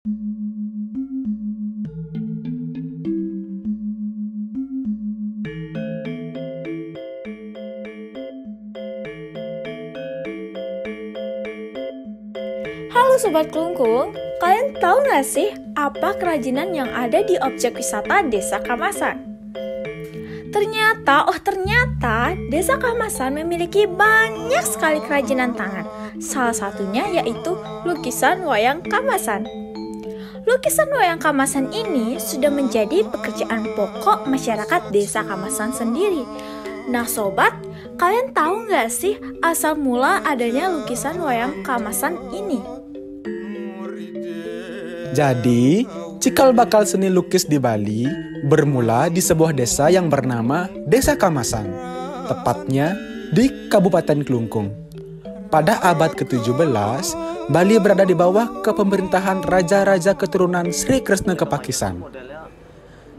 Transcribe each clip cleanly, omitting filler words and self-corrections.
Halo Sobat Kelungkung, kalian tahu nggak sih apa kerajinan yang ada di objek wisata Desa Kamasan? Ternyata Desa Kamasan memiliki banyak sekali kerajinan tangan. Salah satunya yaitu lukisan wayang Kamasan. Lukisan wayang Kamasan ini sudah menjadi pekerjaan pokok masyarakat Desa Kamasan sendiri. Nah Sobat, kalian tahu nggak sih asal mula adanya lukisan wayang Kamasan ini? Jadi, cikal bakal seni lukis di Bali bermula di sebuah desa yang bernama Desa Kamasan, tepatnya di Kabupaten Kelungkung. Pada abad ke-17, Bali berada di bawah kepemerintahan raja-raja keturunan Sri Kresna Kepakisan.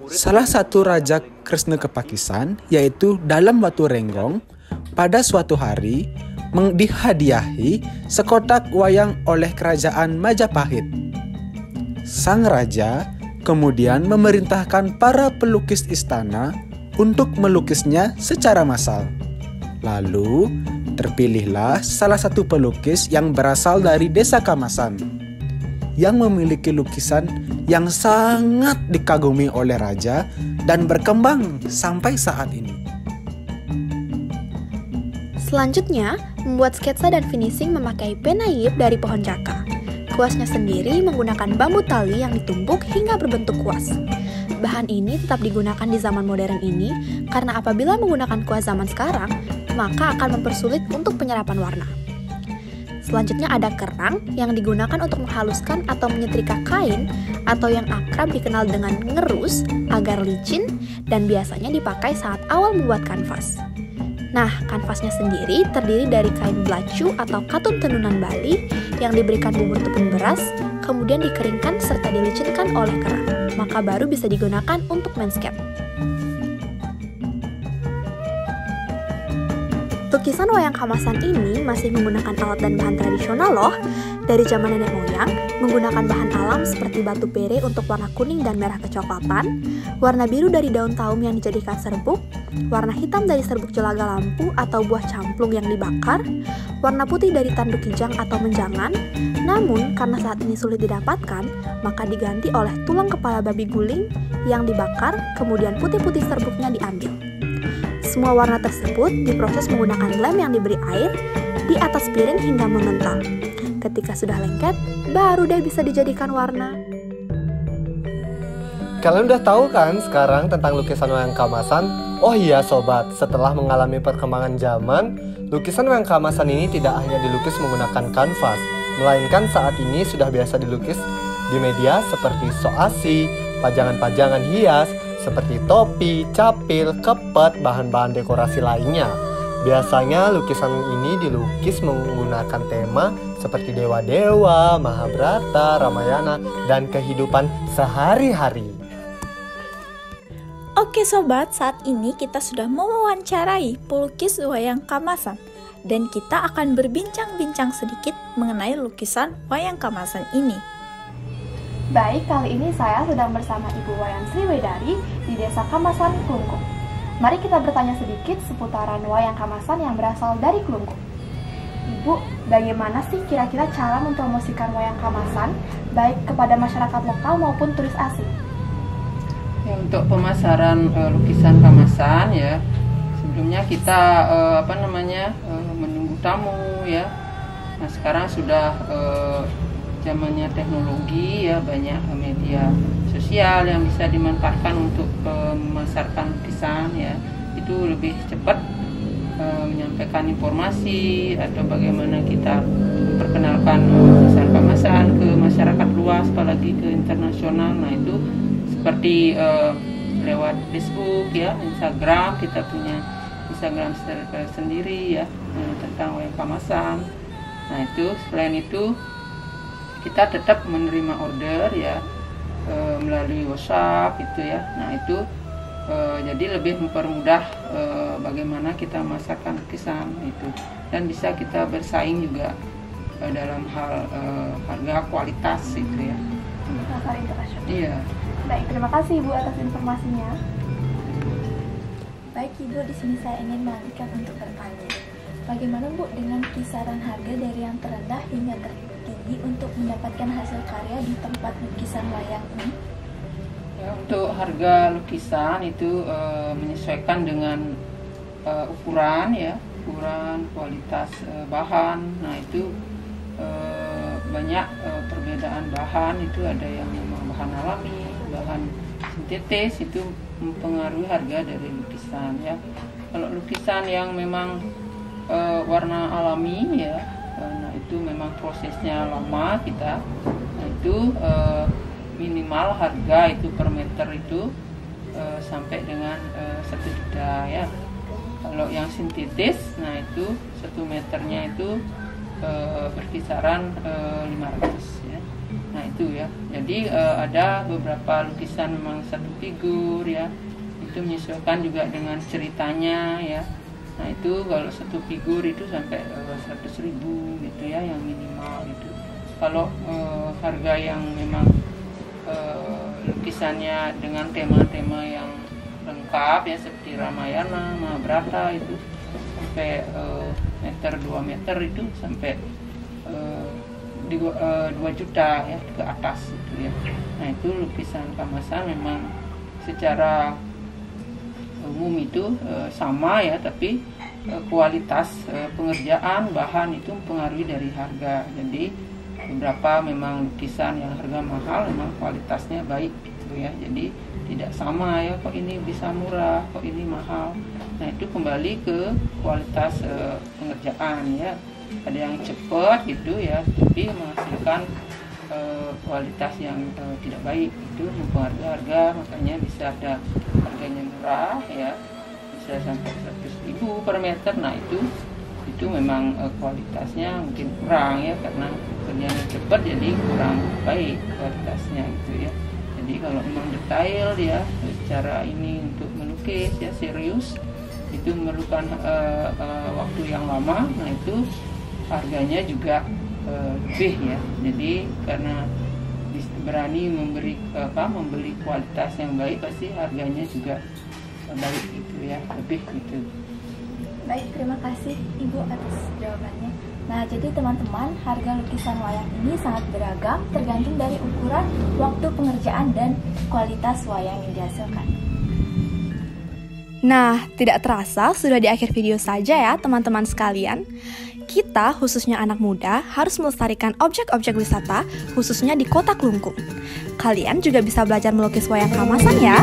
Salah satu raja Kresna Kepakisan, yaitu Dalam Watu Renggong, pada suatu hari dihadiahi sekotak wayang oleh kerajaan Majapahit. Sang raja kemudian memerintahkan para pelukis istana untuk melukisnya secara massal. Lalu, terpilihlah salah satu pelukis yang berasal dari Desa Kamasan, yang memiliki lukisan yang sangat dikagumi oleh raja dan berkembang sampai saat ini. Selanjutnya, membuat sketsa dan finishing memakai penayib dari pohon caka. Kuasnya sendiri menggunakan bambu tali yang ditumbuk hingga berbentuk kuas. Bahan ini tetap digunakan di zaman modern ini karena apabila menggunakan kuas zaman sekarang, maka akan mempersulit untuk penyerapan warna. Selanjutnya ada kerang yang digunakan untuk menghaluskan atau menyetrika kain atau yang akrab dikenal dengan ngerus agar licin dan biasanya dipakai saat awal membuat kanvas. Nah, kanvasnya sendiri terdiri dari kain belacu atau katun tenunan Bali yang diberikan bubur tepung beras, kemudian dikeringkan serta dilicinkan oleh kerang, maka baru bisa digunakan untuk landscape. Lukisan wayang Kamasan ini masih menggunakan alat dan bahan tradisional loh. Dari zaman nenek moyang, menggunakan bahan alam seperti batu pere untuk warna kuning dan merah kecoklatan, warna biru dari daun taum yang dijadikan serbuk, warna hitam dari serbuk jelaga lampu atau buah camplung yang dibakar, warna putih dari tanduk kijang atau menjangan. Namun, karena saat ini sulit didapatkan, maka diganti oleh tulang kepala babi guling yang dibakar, kemudian putih-putih serbuknya diambil. Semua warna tersebut diproses menggunakan lem yang diberi air di atas piring hingga mengental. Ketika sudah lengket, baru deh bisa dijadikan warna. Kalian udah tahu kan sekarang tentang lukisan wayang Kamasan? Oh iya sobat, setelah mengalami perkembangan zaman, lukisan wayang Kamasan ini tidak hanya dilukis menggunakan kanvas, melainkan saat ini sudah biasa dilukis di media seperti soasi, pajangan-pajangan hias, seperti topi, capil, kepet, bahan-bahan dekorasi lainnya. Biasanya lukisan ini dilukis menggunakan tema seperti dewa-dewa, Mahabharata, Ramayana, dan kehidupan sehari-hari. Oke Sobat, saat ini kita sudah mewawancarai pelukis wayang Kamasan dan kita akan berbincang-bincang sedikit mengenai lukisan wayang Kamasan ini. Baik, kali ini saya sedang bersama Ibu Wayan Sriwedari di Desa Kamasan, Kelungkung. Mari kita bertanya sedikit seputaran wayang Kamasan yang berasal dari Kelungkung. Ibu, bagaimana sih kira-kira cara mempromosikan wayang Kamasan baik kepada masyarakat lokal maupun turis asing? Ya, untuk pemasaran lukisan Kamasan ya, sebelumnya kita menunggu tamu ya. Nah, sekarang sudah zamannya teknologi ya, banyak media sosial yang bisa dimanfaatkan untuk memasarkan lukisan ya. Itu lebih cepat menyampaikan informasi atau bagaimana kita memperkenalkan lukisan Kamasan ke masyarakat luas, apalagi ke internasional. Nah, itu seperti lewat Facebook ya, Instagram, kita punya Instagram sendiri ya tentang wayang Kamasan. Nah, itu selain itu kita tetap menerima order ya melalui WhatsApp itu ya. Nah, itu jadi lebih mempermudah bagaimana kita memasarkan lukisan itu, dan bisa kita bersaing juga dalam hal harga kualitas itu ya. di pasar internasional. Iya. Baik, terima kasih Ibu atas informasinya. Baik Ibu, di sini saya ingin melanjutkan untuk bertanya. Bagaimana Bu dengan kisaran harga dari yang terendah hingga tertinggi untuk mendapatkan hasil karya di tempat lukisan wayang ini? Ya, untuk harga lukisan itu menyesuaikan dengan ukuran ya, ukuran, kualitas bahan. Nah itu banyak perbedaan bahan, itu ada yang memang bahan alami, bahan sintetis, itu mempengaruhi harga dari lukisan ya. Kalau lukisan yang memang warna alami ya, nah itu memang prosesnya lama kita, nah itu minimal harga itu per meter itu sampai dengan 1 juta ya. Kalau yang sintetis, nah itu 1 meternya itu berkisaran 500 ya. Nah itu ya. Jadi ada beberapa lukisan memang 1 figur ya. Itu menyesuaikan juga dengan ceritanya ya. Nah itu kalau 1 figur itu sampai 100.000 gitu ya, yang minimal itu. Kalau harga yang memang lukisannya dengan tema-tema yang lengkap ya, seperti Ramayana, Mahabharata, itu sampai meter 2 meter itu sampai 2 juta ya ke atas itu ya. Nah itu lukisan kamasan memang secara umum itu sama ya, tapi kualitas pengerjaan bahan itu mempengaruhi dari harga. Jadi beberapa memang lukisan yang harga mahal memang kualitasnya baik gitu ya. Jadi tidak sama ya, kok ini bisa murah, kok ini mahal. Nah itu kembali ke kualitas pengerjaan ya. Ada yang cepat gitu ya, tapi menghasilkan kualitas yang tidak baik, itu mempengaruhi harga. Makanya bisa ada harganya murah ya, bisa sampai 100.000 per meter. Nah itu memang kualitasnya mungkin kurang ya, karena kerjanya cepat jadi kurang baik kualitasnya gitu ya. Jadi kalau memang detail ya, cara ini untuk melukis ya serius, itu memerlukan waktu yang lama. Nah itu harganya juga lebih ya. Jadi karena berani membeli kualitas yang baik, pasti harganya juga baik gitu ya, lebih gitu. Baik, terima kasih Ibu atas jawabannya. Nah, jadi teman-teman, harga lukisan wayang ini sangat beragam, tergantung dari ukuran, waktu pengerjaan, dan kualitas wayang yang dihasilkan. Nah, tidak terasa sudah di akhir video saja ya teman-teman sekalian. Kita, khususnya anak muda, harus melestarikan objek-objek wisata, khususnya di Kota Klungkung. Kalian juga bisa belajar melukis wayang kamasan ya.